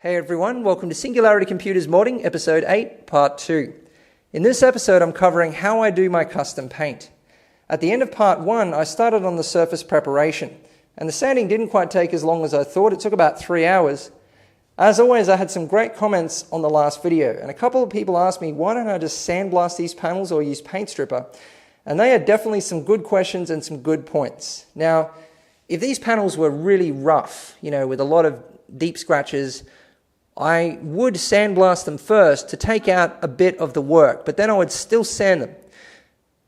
Hey everyone, welcome to Singularity Computers Modding, Episode 8, Part 2. In this episode I'm covering how I do my custom paint. At the end of Part 1 I started on the surface preparation, and the sanding didn't quite take as long as I thought. It took about 3 hours. As always, I had some great comments on the last video, and a couple of people asked me why don't I just sandblast these panels or use paint stripper, and they are definitely some good questions and some good points. Now, if these panels were really rough, with a lot of deep scratches, I would sandblast them first to take out a bit of the work, but then I would still sand them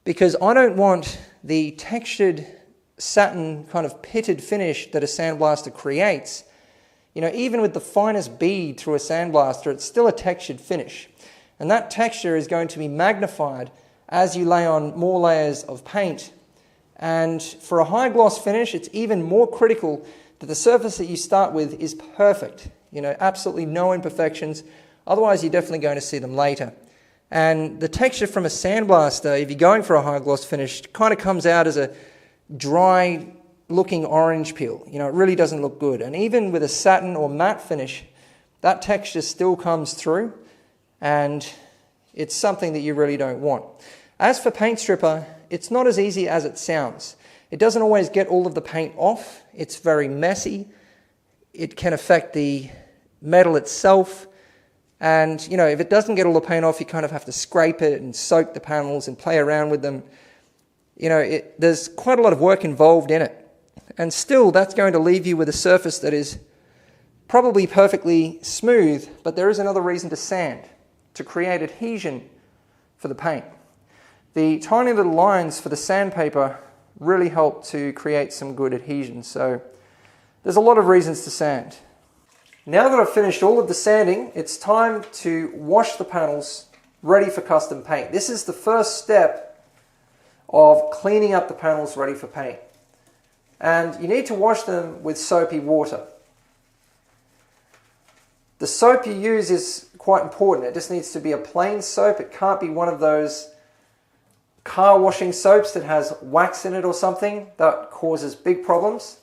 because I don't want the textured satin kind of pitted finish that a sandblaster creates. Even with the finest bead through a sandblaster, it's still a textured finish. And that texture is going to be magnified as you lay on more layers of paint. And for a high gloss finish, it's even more critical that the surface that you start with is perfect. Absolutely no imperfections. Otherwise, you're definitely going to see them later. And the texture from a sandblaster, if you're going for a high gloss finish, kind of comes out as a dry looking orange peel. It really doesn't look good. And even with a satin or matte finish, that texture still comes through, and it's something that you really don't want. As for paint stripper, it's not as easy as it sounds. It doesn't always get all of the paint off. It's very messy. It can affect the metal itself, and if it doesn't get all the paint off, you kind of have to scrape it and soak the panels and play around with them. There's quite a lot of work involved in it, and still that's going to leave you with a surface that is probably perfectly smooth, but there is another reason to sand, to create adhesion for the paint. The tiny little lines for the sandpaper really help to create some good adhesion, so there's a lot of reasons to sand. Now that I've finished all of the sanding, it's time to wash the panels ready for custom paint. This is the first step of cleaning up the panels ready for paint. And you need to wash them with soapy water. The soap you use is quite important. It just needs to be a plain soap. It can't be one of those car washing soaps that has wax in it or something. That causes big problems.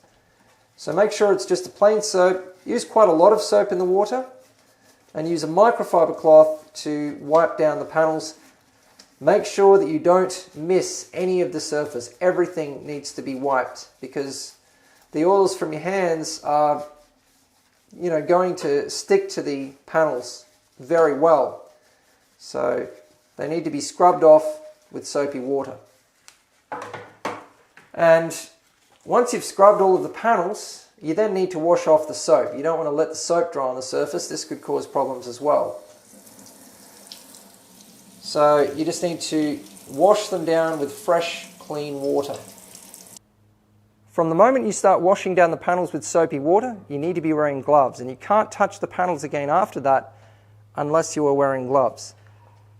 So make sure it's just a plain soap. Use quite a lot of soap in the water, and use a microfiber cloth to wipe down the panels. Make sure that you don't miss any of the surface. Everything needs to be wiped because the oils from your hands are going to stick to the panels very well. So they need to be scrubbed off with soapy water. And once you've scrubbed all of the panels, you then need to wash off the soap. You don't want to let the soap dry on the surface. This could cause problems as well. So you just need to wash them down with fresh, clean water. From the moment you start washing down the panels with soapy water, you need to be wearing gloves, and you can't touch the panels again after that unless you are wearing gloves.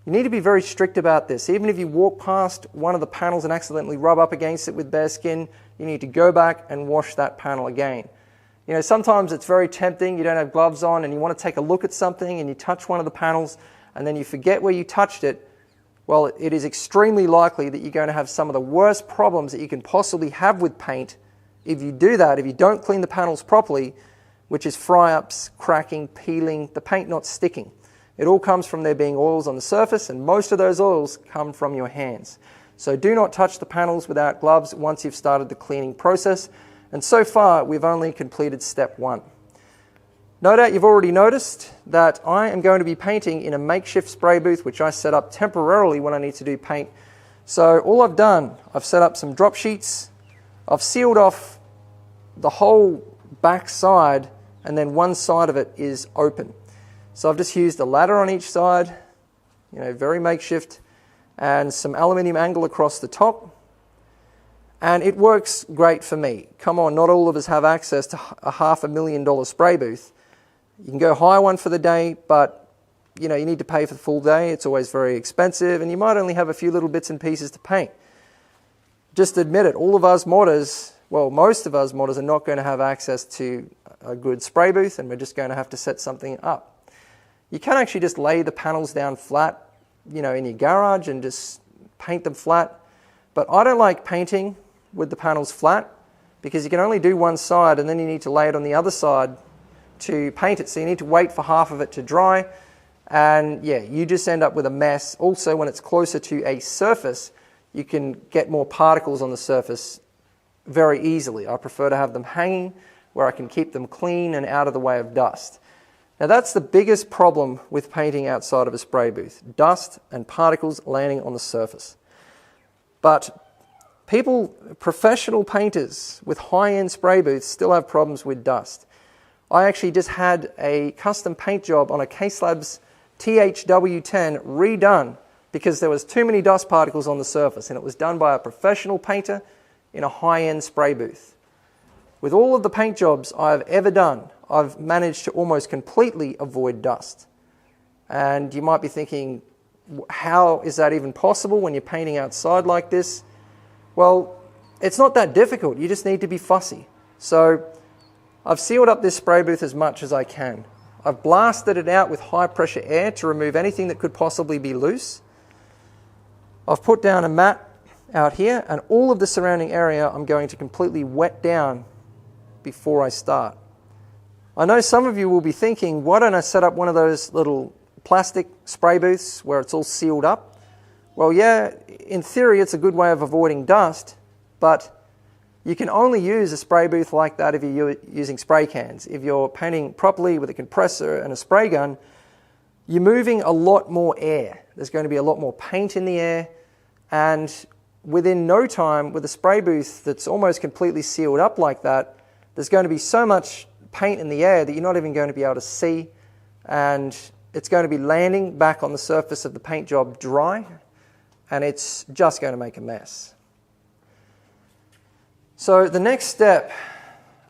You need to be very strict about this. Even if you walk past one of the panels and accidentally rub up against it with bare skin, you need to go back and wash that panel again. Sometimes it's very tempting. You don't have gloves on and you want to take a look at something and you touch one of the panels and then you forget where you touched it. Well, it is extremely likely that you're going to have some of the worst problems that you can possibly have with paint if you do that, if you don't clean the panels properly, which is fry-ups, cracking, peeling, the paint not sticking. It all comes from there being oils on the surface, and most of those oils come from your hands. So do not touch the panels without gloves once you've started the cleaning process. And so far, we've only completed step 1. No doubt you've already noticed that I am going to be painting in a makeshift spray booth, which I set up temporarily when I need to do paint. So all I've done, I've set up some drop sheets. I've sealed off the whole back side, and then one side of it is open. So I've just used a ladder on each side, very makeshift, and some aluminium angle across the top. And it works great for me. Come on, not all of us have access to a $500,000 spray booth. You can go hire one for the day, but you need to pay for the full day. It's always very expensive, and you might only have a few little bits and pieces to paint. Just admit it, all of us modders, well, most of us modders are not going to have access to a good spray booth, and we're just going to have to set something up. You can actually just lay the panels down flat, in your garage and just paint them flat. But I don't like painting with the panels flat because you can only do one side and then you need to lay it on the other side to paint it, so you need to wait for half of it to dry, and yeah, you just end up with a mess. Also, when it's closer to a surface, you can get more particles on the surface very easily. I prefer to have them hanging where I can keep them clean and out of the way of dust. Now that's the biggest problem with painting outside of a spray booth: dust and particles landing on the surface. But professional painters with high-end spray booths still have problems with dust. I actually just had a custom paint job on a K-Slabs THW10 redone because there was too many dust particles on the surface, and it was done by a professional painter in a high-end spray booth. With all of the paint jobs I've ever done, I've managed to almost completely avoid dust. And you might be thinking, how is that even possible when you're painting outside like this? Well, it's not that difficult. You just need to be fussy. So I've sealed up this spray booth as much as I can. I've blasted it out with high pressure air to remove anything that could possibly be loose. I've put down a mat out here, and all of the surrounding area I'm going to completely wet down before I start. I know some of you will be thinking, why don't I set up one of those little plastic spray booths where it's all sealed up? Well, yeah, in theory it's a good way of avoiding dust, but you can only use a spray booth like that if you're using spray cans. If you're painting properly with a compressor and a spray gun, you're moving a lot more air. There's going to be a lot more paint in the air, and within no time, with a spray booth that's almost completely sealed up like that, there's going to be so much paint in the air that you're not even going to be able to see, and it's going to be landing back on the surface of the paint job dry, and it's just going to make a mess. So the next step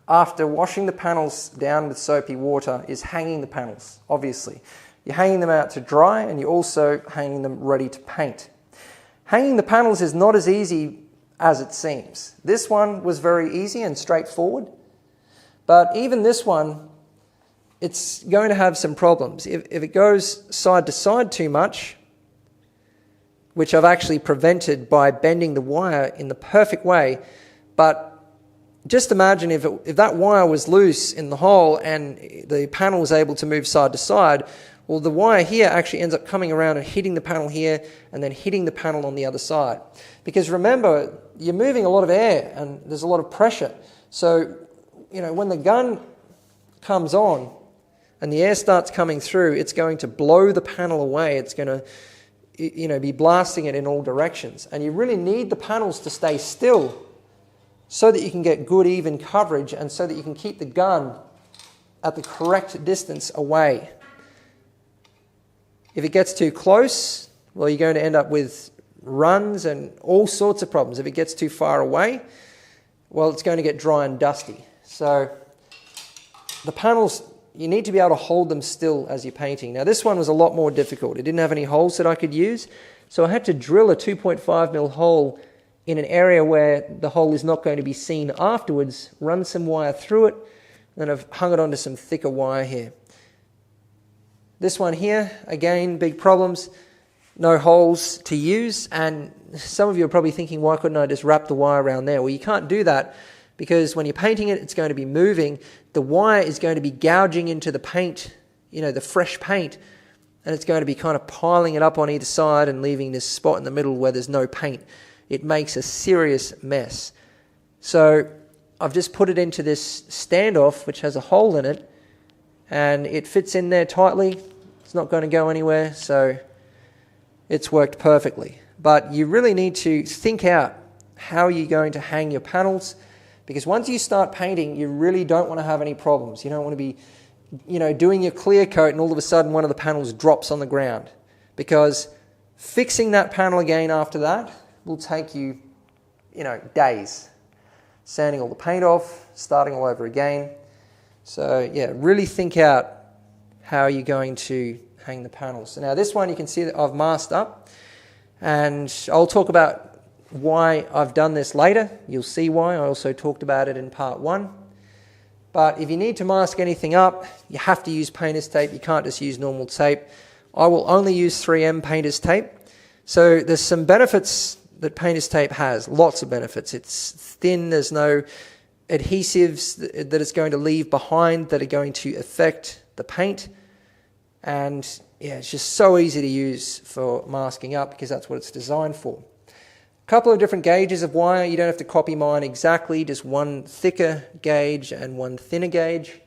after washing the panels down with soapy water is hanging the panels, obviously. You're hanging them out to dry, and you're also hanging them ready to paint. Hanging the panels is not as easy as it seems. This one was very easy and straightforward, but even this one, it's going to have some problems. If it goes side to side too much, which I've actually prevented by bending the wire in the perfect way, but just imagine if that wire was loose in the hole and the panel was able to move side to side, well, the wire here actually ends up coming around and hitting the panel here and then hitting the panel on the other side. Because remember, you're moving a lot of air and there's a lot of pressure. So, when the gun comes on and the air starts coming through, it's going to blow the panel away. It's going to, be blasting it in all directions. And you really need the panels to stay still so that you can get good even coverage and so that you can keep the gun at the correct distance away. If it gets too close, well, you're going to end up with runs and all sorts of problems. If it gets too far away, well, it's going to get dry and dusty. So the panels, you need to be able to hold them still as you're painting. Now this one was a lot more difficult. It didn't have any holes that I could use, so I had to drill a 2.5mm hole in an area where the hole is not going to be seen afterwards, run some wire through it, and I've hung it onto some thicker wire here. This one here, again, big problems, no holes to use, and some of you are probably thinking, why couldn't I just wrap the wire around there? Well, you can't do that because when you're painting it, it's going to be moving. The wire is going to be gouging into the paint, the fresh paint, and it's going to be kind of piling it up on either side and leaving this spot in the middle where there's no paint. It makes a serious mess. So I've just put it into this standoff, which has a hole in it, and it fits in there tightly. It's not going to go anywhere, so it's worked perfectly. But you really need to think out how you're going to hang your panels, because once you start painting, you really don't want to have any problems. You don't want to be, doing your clear coat and all of a sudden one of the panels drops on the ground, because fixing that panel again after that will take you, days. Sanding all the paint off, starting all over again. So yeah, really think out how you're going to hang the panels. So now this one you can see that I've masked up, and I'll talk about why I've done this later. You'll see why. I also talked about it in part 1. But if you need to mask anything up, you have to use painter's tape. You can't just use normal tape. I will only use 3M painter's tape. So there's some benefits that painter's tape has, lots of benefits. It's thin, there's no adhesives that it's going to leave behind that are going to affect the paint. And yeah, it's just so easy to use for masking up because that's what it's designed for. A couple of different gauges of wire. You don't have to copy mine exactly, just one thicker gauge and one thinner gauge.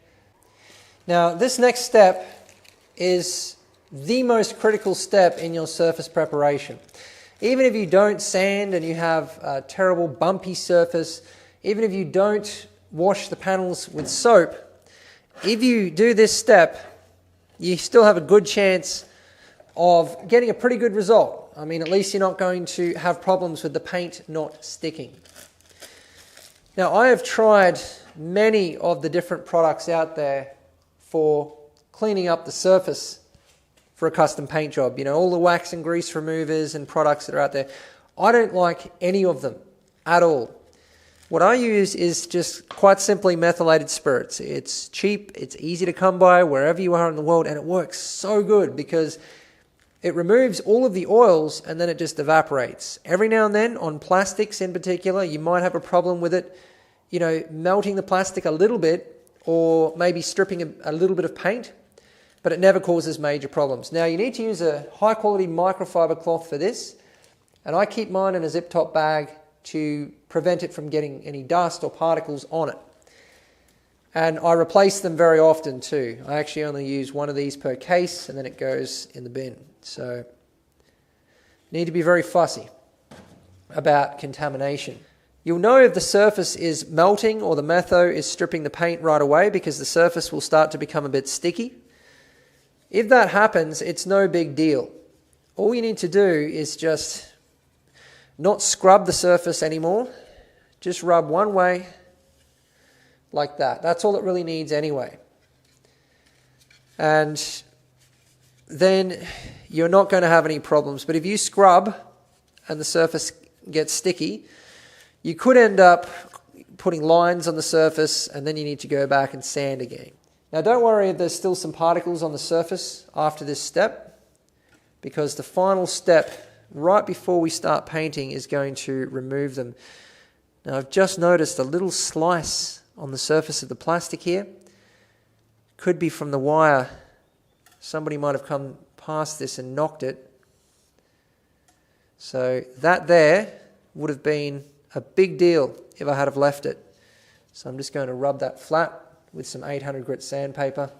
Now, this next step is the most critical step in your surface preparation. Even if you don't sand and you have a terrible bumpy surface, even if you don't wash the panels with soap, if you do this step, you still have a good chance of getting a pretty good result. I mean, at least you're not going to have problems with the paint not sticking. Now, I have tried many of the different products out there for cleaning up the surface for a custom paint job. You know, all the wax and grease removers and products that are out there. I don't like any of them at all. What I use is just quite simply methylated spirits. It's cheap, it's easy to come by wherever you are in the world, and it works so good because it removes all of the oils and then it just evaporates. Every now and then, on plastics in particular, you might have a problem with it, you know, melting the plastic a little bit or maybe stripping a little bit of paint, but it never causes major problems. Now, you need to use a high-quality microfiber cloth for this, and I keep mine in a zip-top bag to prevent it from getting any dust or particles on it. And I replace them very often too. I actually only use one of these per case and then it goes in the bin. So need to be very fussy about contamination. You'll know if the surface is melting or the metho is stripping the paint right away because the surface will start to become a bit sticky. If that happens, it's no big deal. All you need to do is just not scrub the surface anymore. Just rub one way like that. That's all it really needs anyway. And then you're not going to have any problems. But if you scrub and the surface gets sticky, you could end up putting lines on the surface and then you need to go back and sand again. Now don't worry if there's still some particles on the surface after this step, because the final step right before we start painting is going to remove them. Now I've just noticed a little slice on the surface of the plastic here. Could be from the wire. Somebody might have come past this and knocked it. So that there would have been a big deal if I had have left it. So I'm just going to rub that flat with some 800 grit sandpaper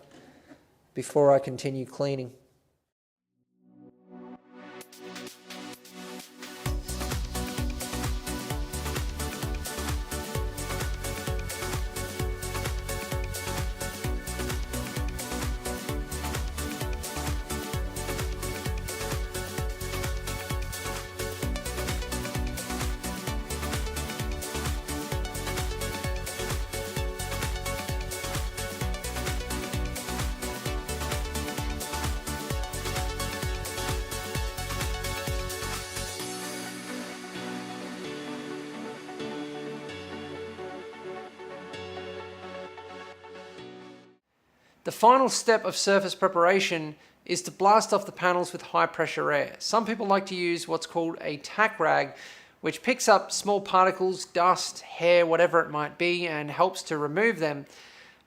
before I continue cleaning. The final step of surface preparation is to blast off the panels with high pressure air. Some people like to use what's called a tack rag, which picks up small particles, dust, hair, whatever it might be, and helps to remove them.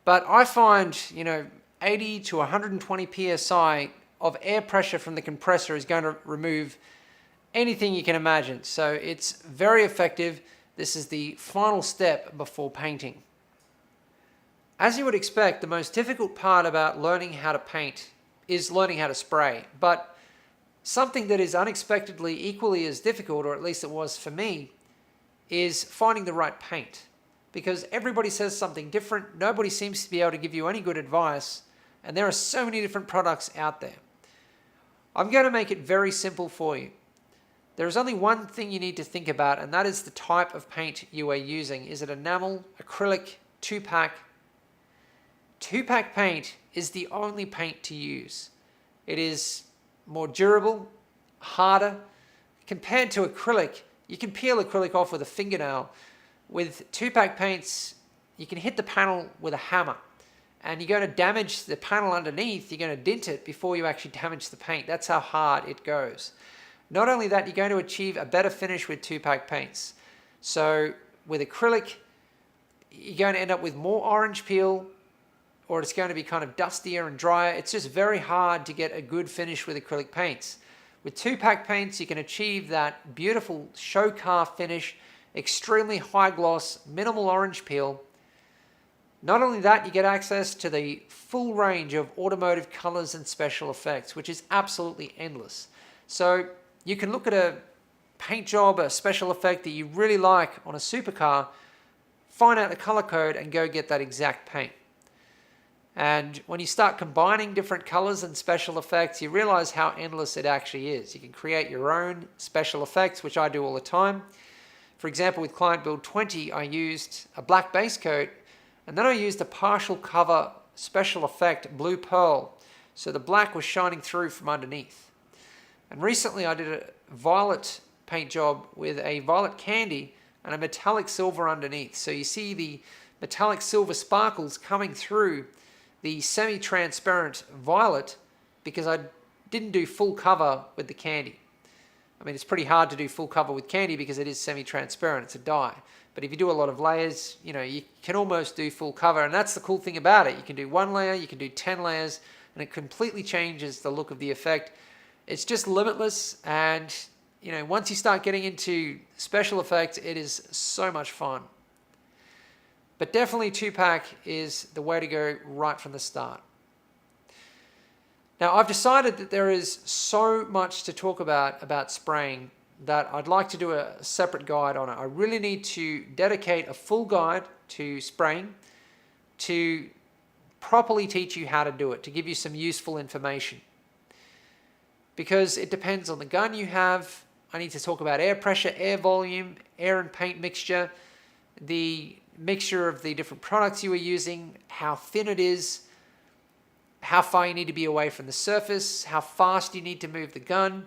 But I find, 80 to 120 psi of air pressure from the compressor is going to remove anything you can imagine. So it's very effective. This is the final step before painting. As you would expect, the most difficult part about learning how to paint is learning how to spray. But something that is unexpectedly equally as difficult, or at least it was for me, is finding the right paint. Because everybody says something different, nobody seems to be able to give you any good advice, and there are so many different products out there. I'm going to make it very simple for you. There is only one thing you need to think about, and that is the type of paint you are using. Is it enamel, acrylic, 2-pack? 2-pack paint is the only paint to use. It is more durable, harder. Compared to acrylic, you can peel acrylic off with a fingernail. With 2-pack paints, you can hit the panel with a hammer, and you're going to damage the panel underneath. You're going to dent it before you actually damage the paint. That's how hard it goes. Not only that, you're going to achieve a better finish with 2-pack paints. So with acrylic, you're going to end up with more orange peel, or it's going to be kind of dustier and drier. It's just very hard to get a good finish with acrylic paints. With 2-pack paints, you can achieve that beautiful show car finish, extremely high gloss, minimal orange peel. Not only that, you get access to the full range of automotive colors and special effects, which is absolutely endless. So you can look at a paint job, a special effect that you really like on a supercar, find out the color code and go get that exact paint. And when you start combining different colors and special effects, you realize how endless it actually is. You can create your own special effects, which I do all the time. For example, with Client Build 20, I used a black base coat, and then I used a partial cover special effect, blue pearl, so the black was shining through from underneath. And recently I did a violet paint job with a violet candy and a metallic silver underneath. So you see the metallic silver sparkles coming through the semi-transparent violet because I didn't do full cover with the candy. I mean, it's pretty hard to do full cover with candy because it is semi-transparent, it's a dye. But if you do a lot of layers, you can almost do full cover, and that's the cool thing about it. You can do 1 layer, you can do 10 layers, and it completely changes the look of the effect. It's just limitless, and once you start getting into special effects, it is so much fun. But definitely 2-pack is the way to go right from the start. Now, I've decided that there is so much to talk about spraying that I'd like to do a separate guide on it. I really need to dedicate a full guide to spraying to properly teach you how to do it, to give you some useful information. Because it depends on the gun you have. I need to talk about air pressure, air volume, air and paint mixture, the mixture of the different products you are using, how thin it is, how far you need to be away from the surface, how fast you need to move the gun,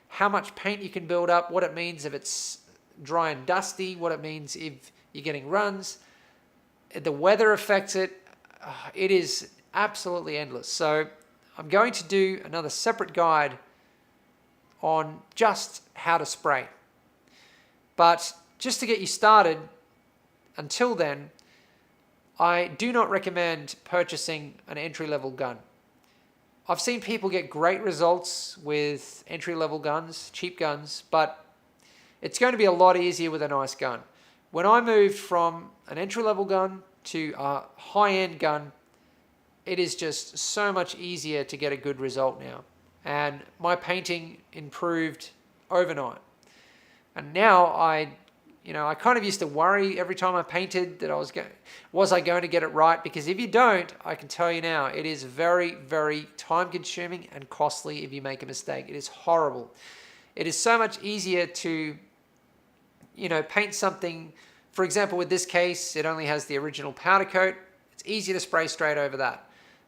how much paint you can build up, what it means if it's dry and dusty, what it means if you're getting runs. The weather affects it. It is absolutely endless. So I'm going to do another separate guide on just how to spray. But just to get you started, until then, I do not recommend purchasing an entry-level gun. I've seen people get great results with entry-level guns, cheap guns, but it's going to be a lot easier with a nice gun. When I moved from an entry-level gun to a high-end gun, it is just so much easier to get a good result now. And my painting improved overnight. And now I kind of used to worry every time I painted that was I going to get it right? Because if you don't, I can tell you now, it is very, very time consuming and costly if you make a mistake. It is horrible. It is so much easier to, paint something. For example, with this case, it only has the original powder coat. It's easy to spray straight over that.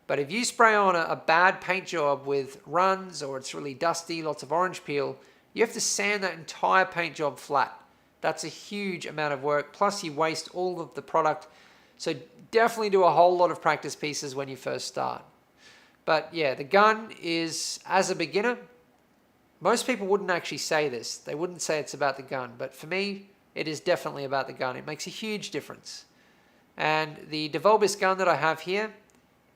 But if you spray on a bad paint job with runs, or it's really dusty, lots of orange peel, you have to sand that entire paint job flat. That's a huge amount of work, plus you waste all of the product. So definitely do a whole lot of practice pieces when you first start. But yeah, the gun is, as a beginner, most people wouldn't actually say this. They wouldn't say it's about the gun. But for me, it is definitely about the gun. It makes a huge difference. And the DeVolbis gun that I have here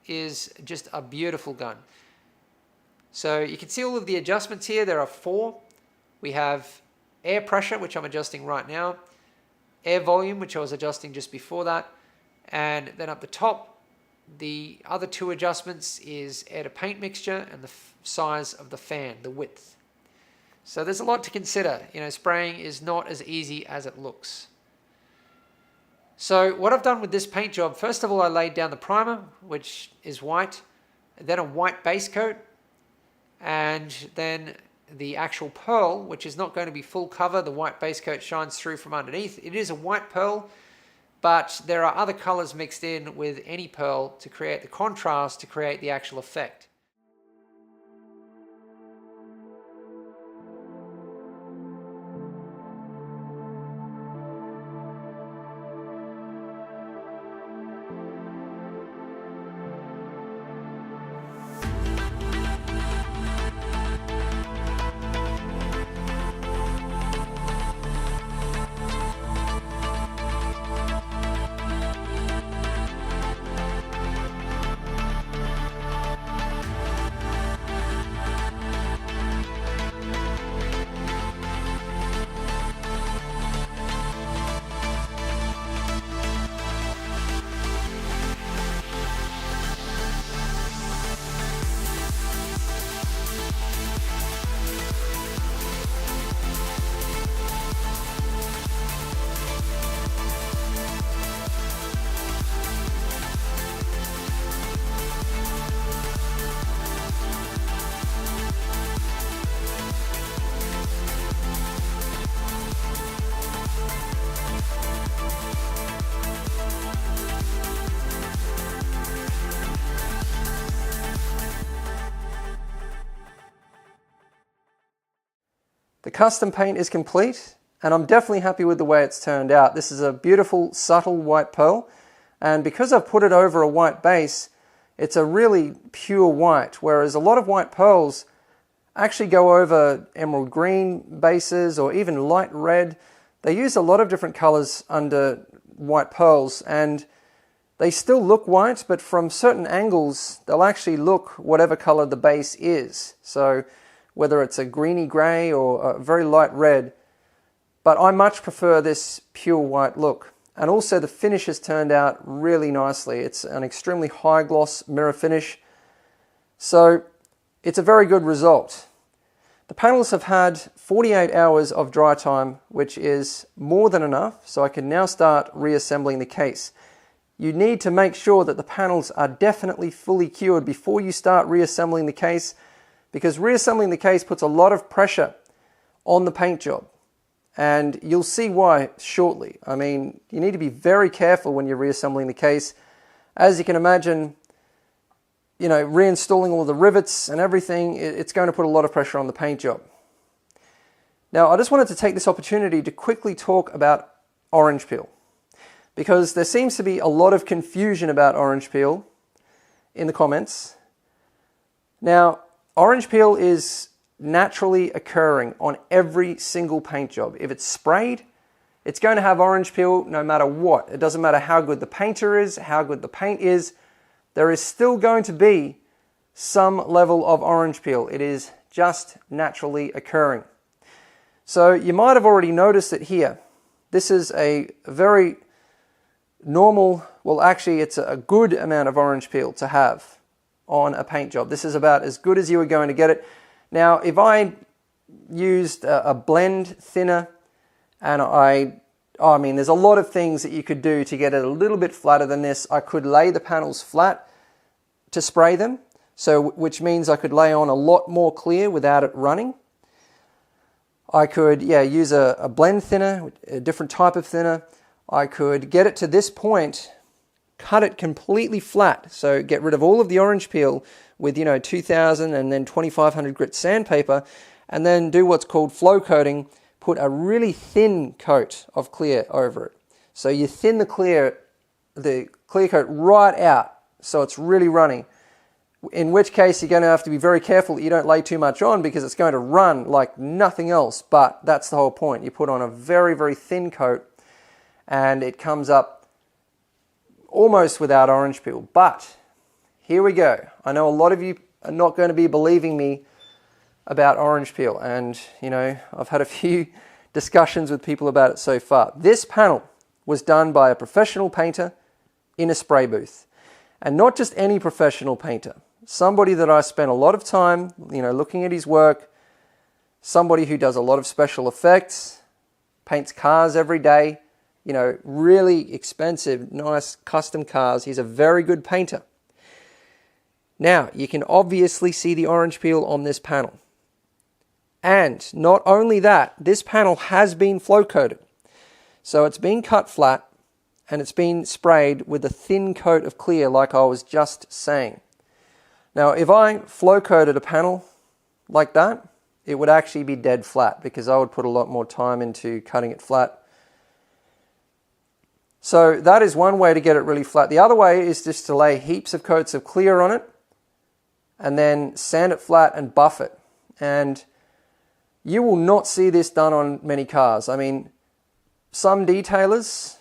is just a beautiful gun. So you can see all of the adjustments here. There are 4. We have air pressure, which I'm adjusting right now, air volume, which I was adjusting just before that, and then up the top, the other 2 adjustments is air to paint mixture and the size of the fan, the width. So there's a lot to consider. Spraying is not as easy as it looks. So what I've done with this paint job, first of all, I laid down the primer, which is white, then a white base coat, and then the actual pearl, which is not going to be full cover. The white base coat shines through from underneath. It is a white pearl, but there are other colors mixed in with any pearl to create the contrast, to create the actual effect. The custom paint is complete, and I'm definitely happy with the way it's turned out. This is a beautiful, subtle white pearl, and because I've put it over a white base, it's a really pure white, whereas a lot of white pearls actually go over emerald green bases or even light red. They use a lot of different colors under white pearls, and they still look white, but from certain angles, they'll actually look whatever color the base is. So whether it's a greeny gray or a very light red, but I much prefer this pure white look. And also the finish has turned out really nicely. It's an extremely high gloss mirror finish. So it's a very good result. The panels have had 48 hours of dry time, which is more than enough, so I can now start reassembling the case. You need to make sure that the panels are definitely fully cured before you start reassembling the case, because reassembling the case puts a lot of pressure on the paint job. And you'll see why shortly. I mean, you need to be very careful when you're reassembling the case. As you can imagine, you know, reinstalling all the rivets and everything, it's going to put a lot of pressure on the paint job. Now, I just wanted to take this opportunity to quickly talk about orange peel, because there seems to be a lot of confusion about orange peel in the comments. Now, orange peel is naturally occurring on every single paint job. If it's sprayed, it's going to have orange peel no matter what. It doesn't matter how good the painter is, how good the paint is, there is still going to be some level of orange peel. It is just naturally occurring. So you might have already noticed it here. This is a very normal, well actually it's a good amount of orange peel to have on a paint job. This is about as good as you are going to get it. Now, if I used a blend thinner, and I mean, there's a lot of things that you could do to get it a little bit flatter than this. I could lay the panels flat to spray them, so which means I could lay on a lot more clear without it running. I could, use a blend thinner, a different type of thinner. I could get it to this point, cut it completely flat, so get rid of all of the orange peel with 2000 and then 2500 grit sandpaper, and then do what's called flow coating, put a really thin coat of clear over it. So you thin the clear coat right out so it's really runny, in which case you're going to have to be very careful that you don't lay too much on, because it's going to run like nothing else. But that's the whole point. You put on a very, very thin coat and it comes up almost without orange peel. But here we go. I know a lot of you are not going to be believing me about orange peel, and I've had a few discussions with people about it so far. This panel was done by a professional painter in a spray booth, and not just any professional painter. Somebody that I spent a lot of time, looking at his work. Somebody who does a lot of special effects, paints cars every day. Really expensive, nice custom cars. He's a very good painter. Now, you can obviously see the orange peel on this panel. And not only that, this panel has been flow coated. So it's been cut flat and it's been sprayed with a thin coat of clear, like I was just saying. Now, if I flow coated a panel like that, it would actually be dead flat, because I would put a lot more time into cutting it flat. So that is one way to get it really flat. The other way is just to lay heaps of coats of clear on it and then sand it flat and buff it. And you will not see this done on many cars. I mean, some detailers,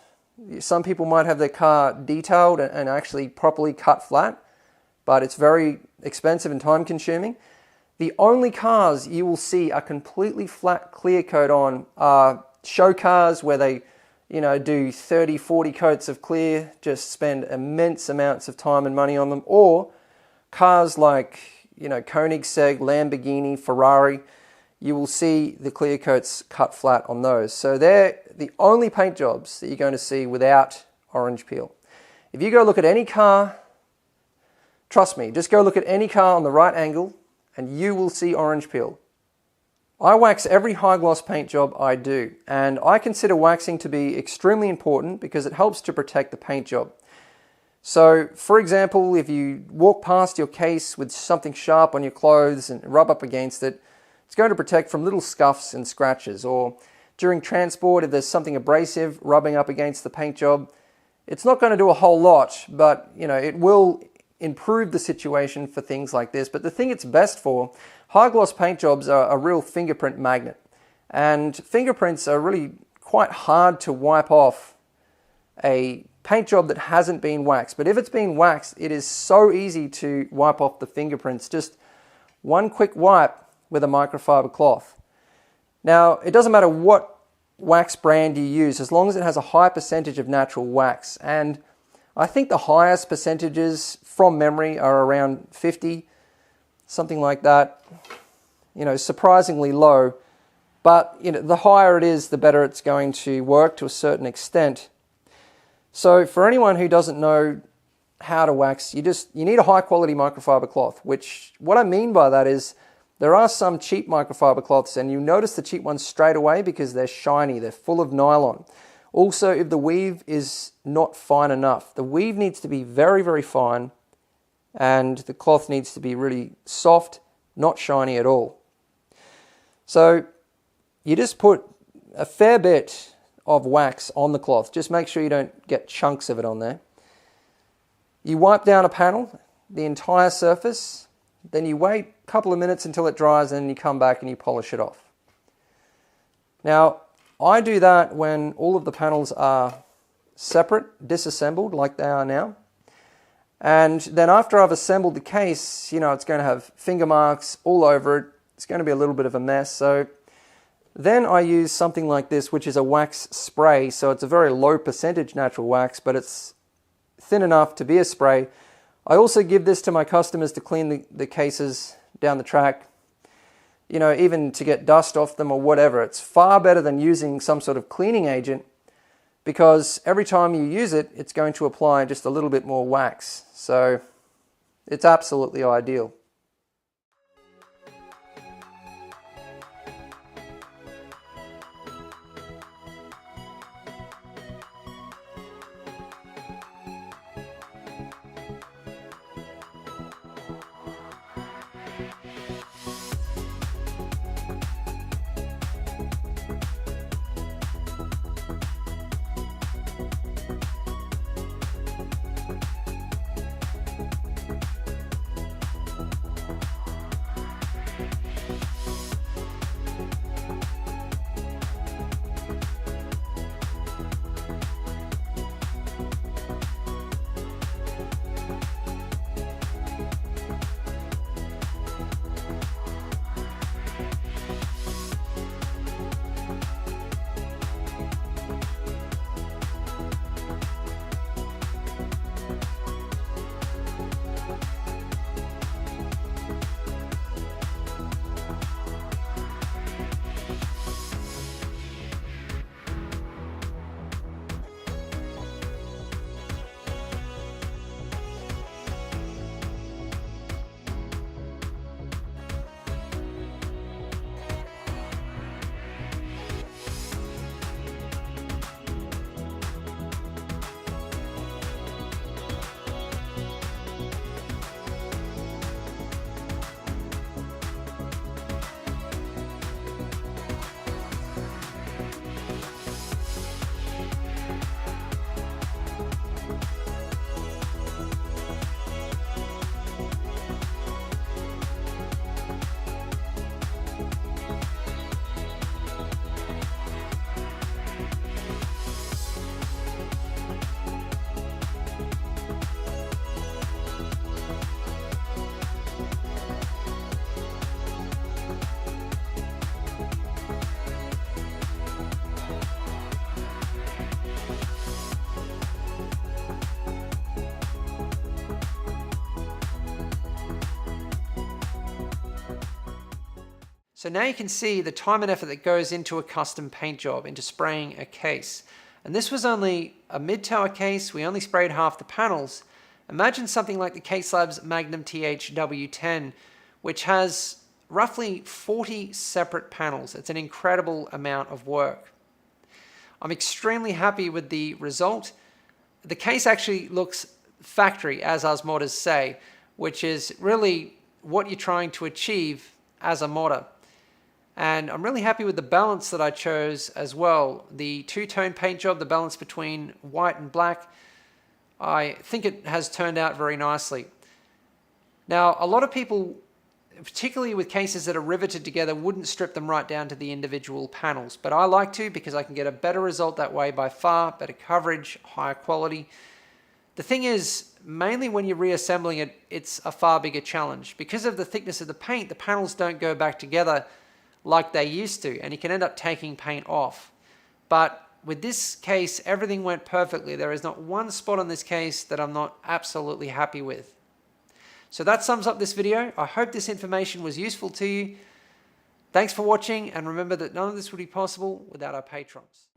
some people might have their car detailed and actually properly cut flat, but it's very expensive and time consuming. The only cars you will see a completely flat clear coat on are show cars where they do 30, 40 coats of clear, just spend immense amounts of time and money on them, or cars like, Koenigsegg, Lamborghini, Ferrari, you will see the clear coats cut flat on those. So they're the only paint jobs that you're going to see without orange peel. If you go look at any car, trust me, just go look at any car on the right angle and you will see orange peel. I wax every high gloss paint job I do, and I consider waxing to be extremely important because it helps to protect the paint job. So, for example, if you walk past your case with something sharp on your clothes and rub up against it, It's going to protect from little scuffs and scratches, or during transport if there's something abrasive rubbing up against the paint job. It's not going to do a whole lot, but it will improve the situation for things like this. But the thing it's best for, high gloss paint jobs are a real fingerprint magnet. And fingerprints are really quite hard to wipe off a paint job that hasn't been waxed. But if it's been waxed, it is so easy to wipe off the fingerprints. Just one quick wipe with a microfiber cloth. Now, it doesn't matter what wax brand you use, as long as it has a high percentage of natural wax. And I think the highest percentages from memory are around 50, something like that. Surprisingly low. But the higher it is, the better it's going to work to a certain extent. So for anyone who doesn't know how to wax, you need a high quality microfiber cloth, which what I mean by that is there are some cheap microfiber cloths and you notice the cheap ones straight away because they're shiny, they're full of nylon. Also, if the weave is not fine enough, the weave needs to be very, very fine and the cloth needs to be really soft, not shiny at all. So you just put a fair bit of wax on the cloth. Just make sure you don't get chunks of it on there. You wipe down a panel, the entire surface, then you wait a couple of minutes until it dries and you come back and you polish it off. Now, I do that when all of the panels are separate, disassembled like they are now. And then after I've assembled the case, it's going to have finger marks all over it. It's going to be a little bit of a mess. So then I use something like this, which is a wax spray. So it's a very low percentage natural wax, but it's thin enough to be a spray. I also give this to my customers to clean the cases down the track, even to get dust off them or whatever. It's far better than using some sort of cleaning agent because every time you use it, it's going to apply just a little bit more wax. So it's absolutely ideal. So now you can see the time and effort that goes into a custom paint job, into spraying a case. And this was only a mid-tower case. We only sprayed half the panels. Imagine something like the Case Labs Magnum TH-W10, which has roughly 40 separate panels. It's an incredible amount of work. I'm extremely happy with the result. The case actually looks factory, as us modders say, which is really what you're trying to achieve as a modder. And I'm really happy with the balance that I chose as well. The two-tone paint job, the balance between white and black, I think it has turned out very nicely. Now, a lot of people, particularly with cases that are riveted together, wouldn't strip them right down to the individual panels. But I like to, because I can get a better result that way by far, better coverage, higher quality. The thing is, mainly when you're reassembling it, it's a far bigger challenge. Because of the thickness of the paint, the panels don't go back together like they used to, and you can end up taking paint off. But with this case, everything went perfectly. There is not one spot on this case that I'm not absolutely happy with. So that sums up this video. I hope this information was useful to you. Thanks for watching, and remember that none of this would be possible without our patrons.